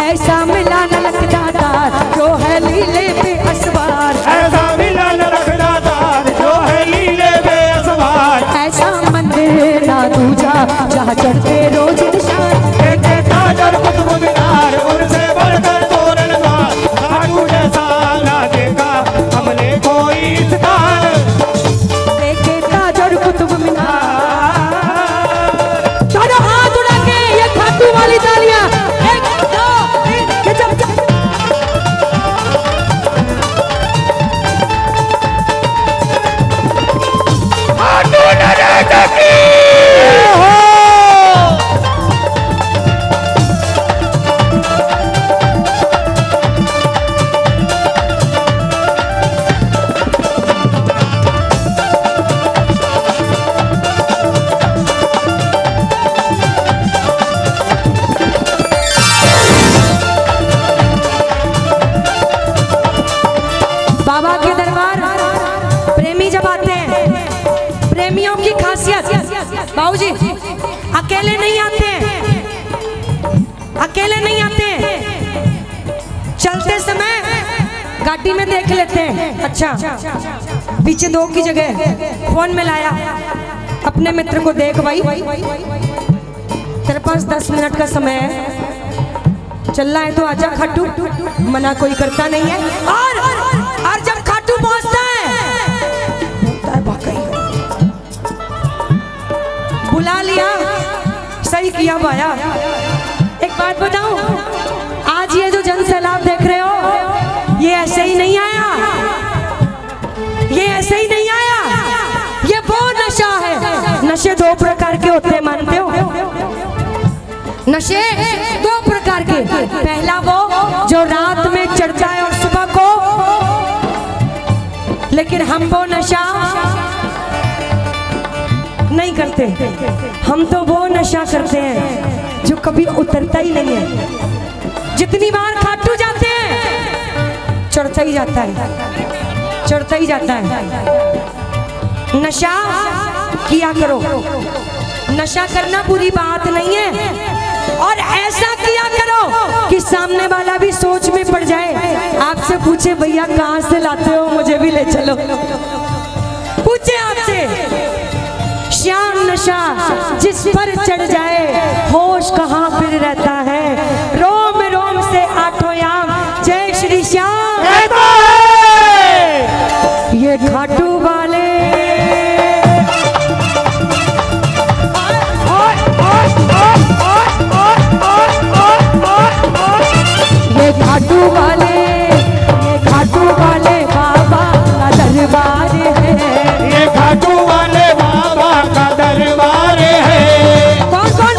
ऐसा मिला नलक दातार जो है लीले पे असवार, ऐसा मिला नलक दातार जो है लीले पे असवार, ऐसा मंदिर ना दूजा जहाँ चढ़ते रोज निशान, देखे ताज और कुतुब मीनार उनसे बढ़कर तोरणद्वार, खाटू जैसा ना देखा हमने कोई स्थान, देखे ताज और कुतुब मीनार। दोनों हाथ उड़ा के ये खाटू वाली तालियां, 1 2 3 ये जब खाटू नरेश की बाबा के दरबार प्रेमी जब आते हैं, प्रेमियों की खासियत बाबूजी अकेले नहीं आते हैं, अकेले नहीं आते हैं, चलते समय गाड़ी में देख लेते हैं, अच्छा पीछे 2 की जगह फोन में लाया अपने मित्र को, देख भाई तेरे पास 10 मिनट का समय है, चलना है तो आजा खाटू, मना कोई करता नहीं है। और जब खाटू पहुंचता है बुला लिया, सही किया भाया। एक बात बताऊं, आज ये जो जन सैलाब देख रहे हो ये ऐसे ही नहीं आया, ये ऐसे ही नहीं आया, ये वो नशा है। नशे 2 प्रकार के होते हैं, मानते हो? नशे 2 प्रकार के, पहला वो जो रात में चढ़ता है और सुबह को, लेकिन हम वो नशा नहीं करते, हम तो वो नशा करते हैं जो कभी उतरता ही नहीं है। जितनी बार खाटू जाते हैं चढ़ता ही जाता है, चढ़ता ही जाता है। नशा किया करो, नशा करना बुरी बात नहीं है, और ऐसा किया करो कि सामने वाला भी सोच में पड़ जाए, आपसे पूछे भैया कहाँ से लाते हो, मुझे भी ले चलो, पूछे आपसे। श्याम नशा जिस पर चढ़ जाए होश कहाँ फिर रहता है, रोम रोम से 8 याम जय श्री श्याम कहता है। ये खाटू वाले खाटू वाले, ये खाटू वाले बाबा का दरबार है, ये खाटू वाले बाबा का दरबार है। कौन कौन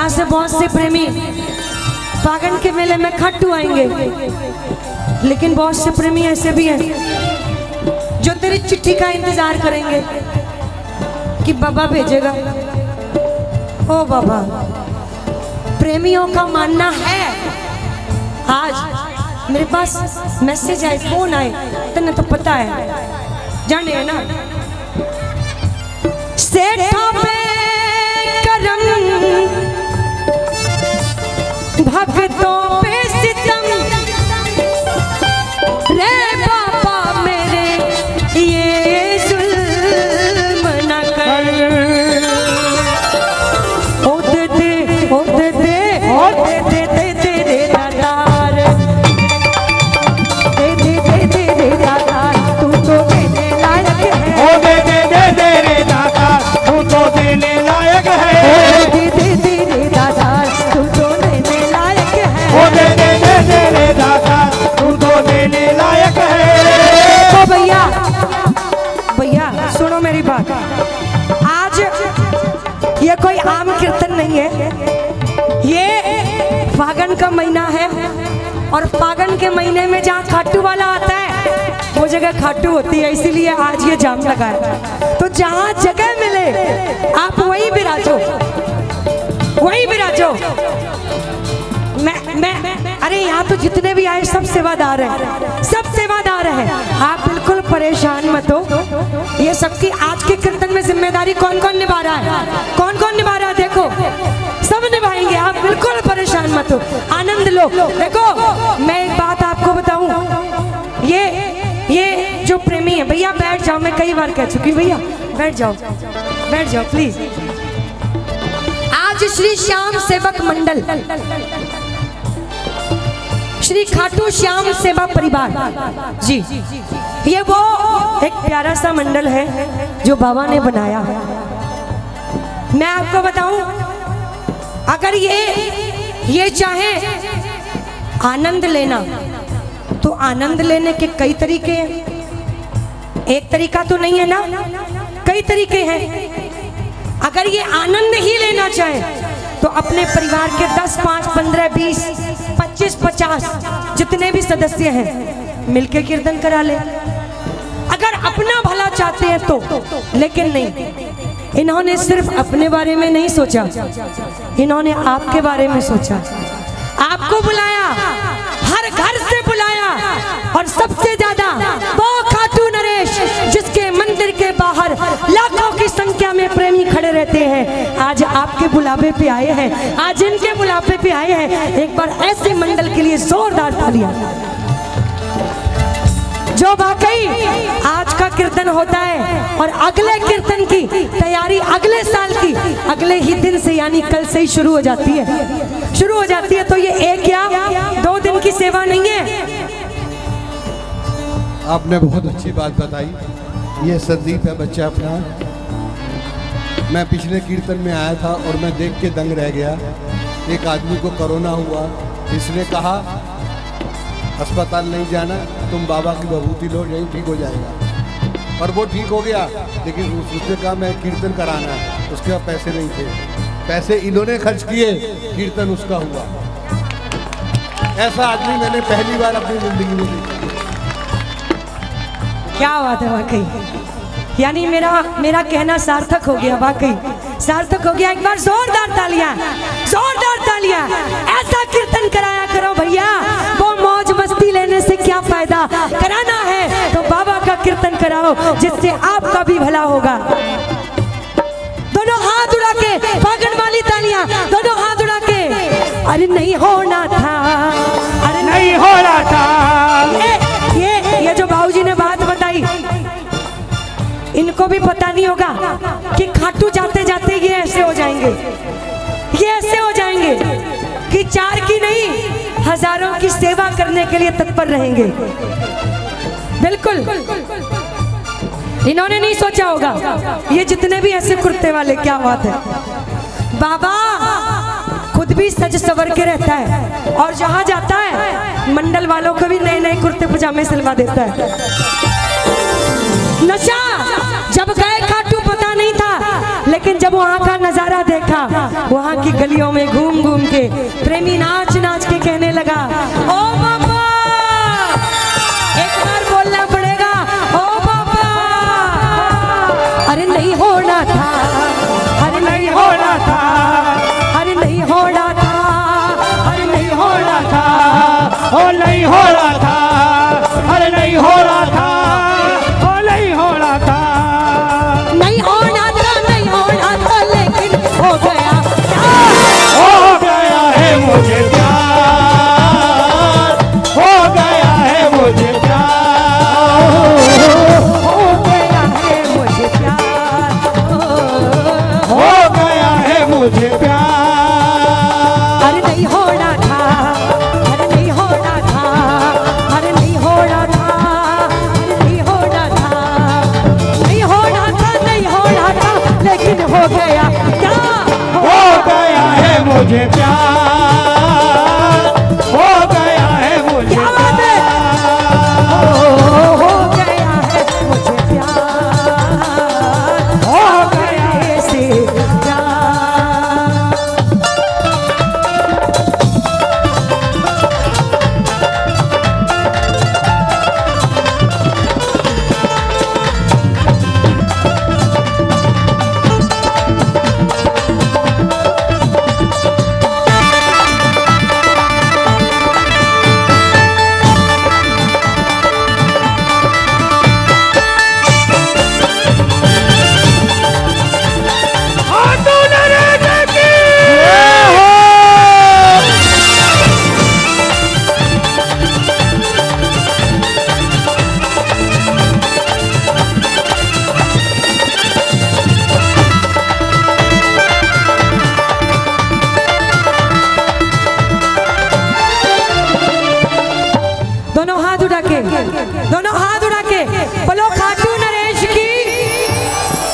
से बहुत से प्रेमी फागण के मेले में खाटू आएंगे, लेकिन बहुत से प्रेमी ऐसे भी हैं जो तेरी चिट्ठी का इंतजार करेंगे कि बाबा भेजेगा। ओ बाबा, प्रेमियों का मानना है, आज मेरे पास मैसेज आए, फोन आए, तने तो पता है, जाने है ना, सेठों पे करम भक्तों पे सितम, रे बाबा मेरे ये जुल्म न कर। ओ दे दे ओ दे दे ओ दे दे दे दे रे दादार, दे दे दे दे रे दादार, तू तो देने लायक है। ओ दे दे दे दे रे दादा, तू तो देने लायक है। दे दे दे रे दादार, तू तो देने लायक है। ओ दे दे दे दे रे दादा, तू तो देने लायक है। तो भैया भैया सुनो मेरी बात, आज ये कोई आम कीर्तन नहीं है, ये फागण का महीना है, और फागण के महीने में जहाँ खाटू वाला आता है वो जगह खाटू होती है, इसीलिए आज ये जाम लगा है। तो जहाँ जगह मिले आप वहीं बिराजो, वहीं बिराजो। मैं अरे यहाँ तो जितने भी आए सब सेवादार हैं, सब सेवादार हैं, आप बिल्कुल परेशान मत हो। ये सबकी आज के कीर्तन में जिम्मेदारी कौन कौन निभा रहा है, कौन कौन निभा रहा है, देखो सब निभाएंगे, आप बिल्कुल परेशान मत हो, आनंद लो। देखो मैं एक बात आपको बताऊं, ये जो प्रेमी है, भैया बैठ जाओ, मैं कई बार कह चुकी, भैया बैठ जाओ, बैठ जाओ प्लीज। आज श्री श्याम सेवक मंडल, श्री खाटू श्याम सेवा परिवार जी, ये वो एक प्यारा सा मंडल है जो बाबा ने बनाया है। मैं आपको बताऊं, अगर ये चाहे आनंद लेना तो आनंद लेने के कई तरीके हैं, एक तरीका तो नहीं है ना, कई तरीके हैं। अगर ये आनंद ही लेना चाहे तो अपने परिवार के 10, 5, 15, 20, 25, 50 जितने भी सदस्य हैं मिलके कीर्तन करा ले, अगर अपना भला चाहते हैं तो। लेकिन नहीं, इन्होंने सिर्फ अपने बारे में नहीं सोचा, इन्होंने आपके बारे में सोचा, आपको बुलाया, हर घर से बुलाया, और सबसे ज्यादा वो खाटू नरेश जिसके मंदिर के बाहर लाखों की संख्या में प्रेमी खड़े रहते हैं, आज आपके बुलावे पे आए हैं, आज इनके बुलावे पे आए हैं। एक बार ऐसे मंडल के लिए जोरदार तालियां, जो वाकई आज का कीर्तन होता है और अगले कीर्तन की तैयारी अगले साल की अगले ही दिन से यानी कल से ही शुरू हो जाती है, शुरू हो जाती है। तो ये 1 या 2 दिन की सेवा नहीं है। आपने बहुत अच्छी बात बताई। ये संदीप है बच्चा अपना, मैं पिछले कीर्तन में आया था और मैं देख के दंग रह गया। एक आदमी को कोरोना हुआ, इसने कहा अस्पताल नहीं जाना, तुम बाबा की विभूति लो, यही ठीक हो जाएगा। और वो ठीक हो गया, लेकिन उसने कहा मैं कीर्तन कराना है, उसके पास पैसे नहीं थे, पैसे इन्होंने खर्च किए, कीर्तन उसका हुआ। ऐसा आदमी मैंने पहली बार अपनी जिंदगी में देखा। क्या बात है, वाकई यानी मेरा कहना सार्थक हो गया, वाकई सार्थक हो गया। एक बार जोरदार तालियां, जोरदार तालियां। ऐसा कीर्तन कराया करो भैया, वो मौज मस्ती लेने से क्या फायदा, कराना है तो बाबा का कीर्तन कराओ, जिससे आपका भी भला होगा। दोनों हाथ उड़ा के, फागण वाली तालियां, दोनों हाथ उड़ा के। अरे नहीं होना था, अरे नहीं होना था। ये जो बाबूजी ने बात बताई, इनको भी पता नहीं होगा कि खाटू जाते जाते ये ऐसे हो जाएंगे, ये ऐसे हो जाएंगे कि 4 की नहीं हजारों की सेवा करने के लिए तत्पर रहेंगे। बिल्कुल इन्होंने नहीं सोचा होगा, ये जितने भी ऐसे कुर्ते वाले, क्या बात है। बाबा खुद भी सज सवर के रहता है और जहां जाता है मंडल वालों को भी नए नए कुर्ते पजामे सिलवा देता है। नशा जब गए खाटू पता नहीं था, लेकिन जब वहां का नजारा देखा था, वहाँ की गलियों में घूम घूम के प्रेमी नाच नाच के कहने लगा, ओ बाबा, एक बार बोलना पड़ेगा, ओ बाबा। अरे नहीं होना था, अरे नहीं होना था, अरे नहीं होना था, अरे नहीं होना था, ओ नहीं हो रहा था, अरे नहीं हो रहा था, ओ नहीं हो रहा था, नहीं होना था, नहीं होना था, लेकिन हो गया। हो गया है मुझे प्यार, हो गया है मुझे प्यार, हो गया है मुझे प्यार, हो गया है मुझे प्यार। अरे नहीं होना था, अरे नहीं होना था, अरे नहीं होना था, अरे नहीं होना था, नहीं होना था, नहीं होना था, लेकिन हो गया। क्या हो गया है मुझे प्यार, हो गया है मुझे क्या बात है? प्यार, हो गया है मुझे प्यार, हो गया ऐसे प्यार। दोनों हाथ उठा के, दोनों हाथ उठा के बोलो, खाटू नरेश की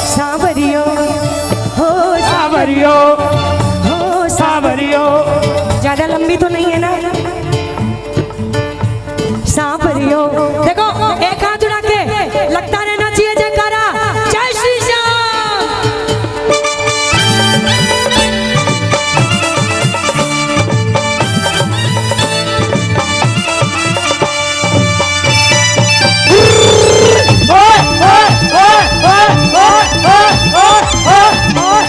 सांवरियो हो, सावरियो, हो सावरियो, ज्यादा लंबी तो नहीं है ना। सांवरियो, देखो एक हाथ उठा के लगता रहना चाहिए जयकारा, जय श्री श्याम। ओए ओए ओए ओए ओए ओए ओए।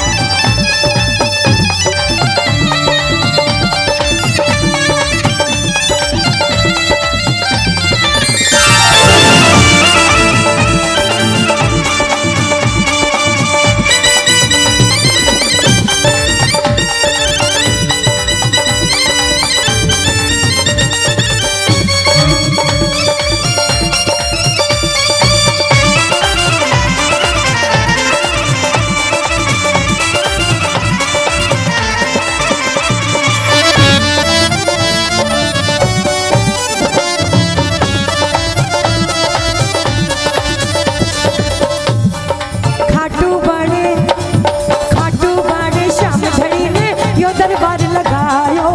खाटू बाड़े श्याम झड़ी ने यो दरबार लगायो,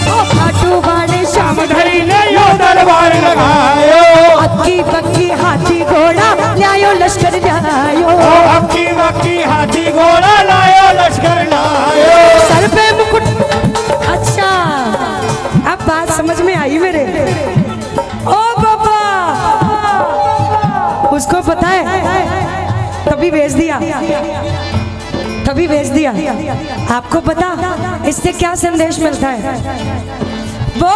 ओ खाटू बाड़े श्याम धरी ने यो दरबार लगायो, अक्की बक्की हाथी घोड़ा ल्यायो लश्कर जायो, ओ अक्की मक्की हाथी घोड़ा लायो लश्कर लायो, सर पे मुकुट। अच्छा अब बात समझ में आई मेरे। ओ बाबा, उसको पता है, तभी भेज दिया, तभी भेज दिया। आपको पता इससे क्या संदेश मिलता है? वो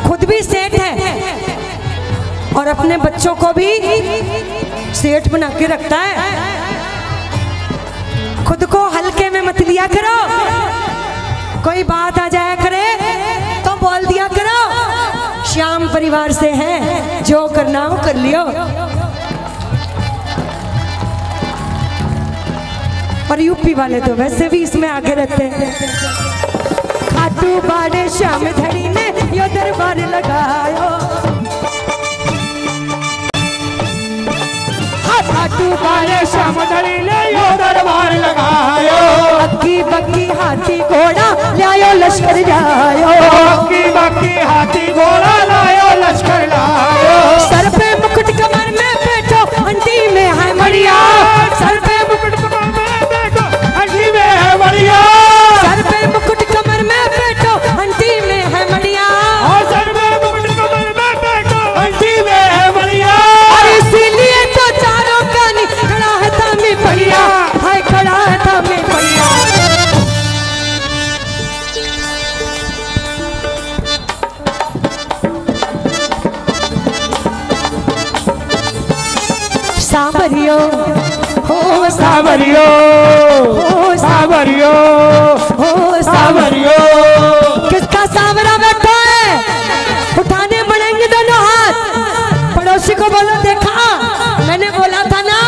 खुद भी सेठ है और अपने बच्चों को भी सेठ बना के रखता है। खुद को हल्के में मत लिया करो, कोई बात आ जाया करे तो बोल दिया करो, श्याम परिवार से है, जो करना हो कर लियो। और यूपी वाले तो वैसे भी इसमें आगे रहते हैं। खाटू बाड़े श्याम धड़ी ने यो दरबार लगायो, खाटू बाड़े श्याम धड़ी ने यो दरबार लगायो, अक्की बक्की हाथी घोड़ा लायो लश्कर जायो, अक्की बक्की हाथी घोड़ा लायो लश्कर लायो, सर पे मुकुट कमर में बैठो अंटी में है मड़िया, सावरियो हो सावरियो सावरियो हो सावरियो। किसका सावरा बैठा है? उठाने पड़ेंगे दोनों हाथ। पड़ोसी को बोलो देखा मैंने बोला था ना।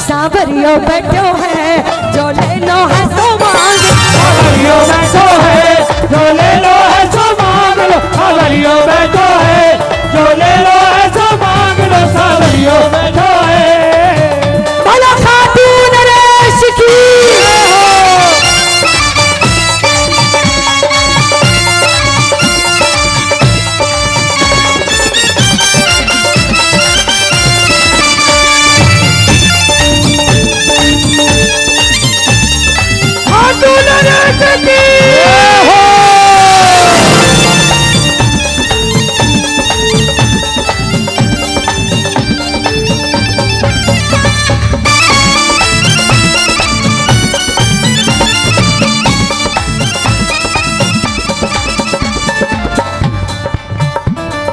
सावरियो बैठो है जो ले लो है सो मांग। सावरियो बैठो है जो ले लो है सो मांग लो। सावरियो बैठो है जो ले लो है सो मांग लो। सावरियो बैठो है। बोलो खाटू नरेश की।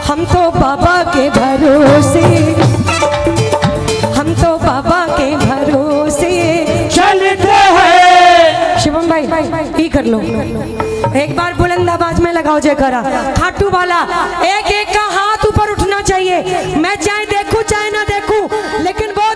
हम तो बाबा के भरोसे, हम तो बाबा के भरोसे चलते हैं। शिवम भाई ये कर लो एक बार बुलंद आवाज में लगाओ जयकारा। खाटू वाला एक एक का हाथ ऊपर उठना चाहिए। मैं चाहे देखूं चाहे ना देखूं लेकिन वो